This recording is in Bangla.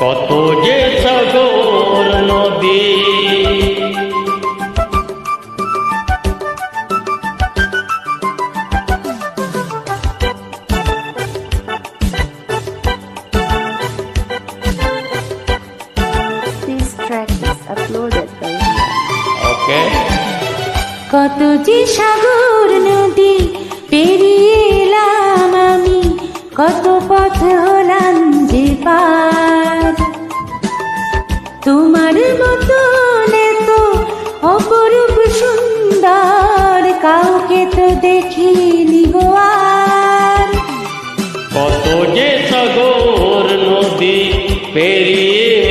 কত যে সাগর নদী। This track is uploaded by ওকে, কত যে সাগর নদী পেরিয়ে এলাম আমি, কত পথ হলাম যে পার। তোমার মতন এত অপরূপ সুন্দর কাউকে তো দেখিনি গো আর। কত যে সাগর নদী পেরিয়ে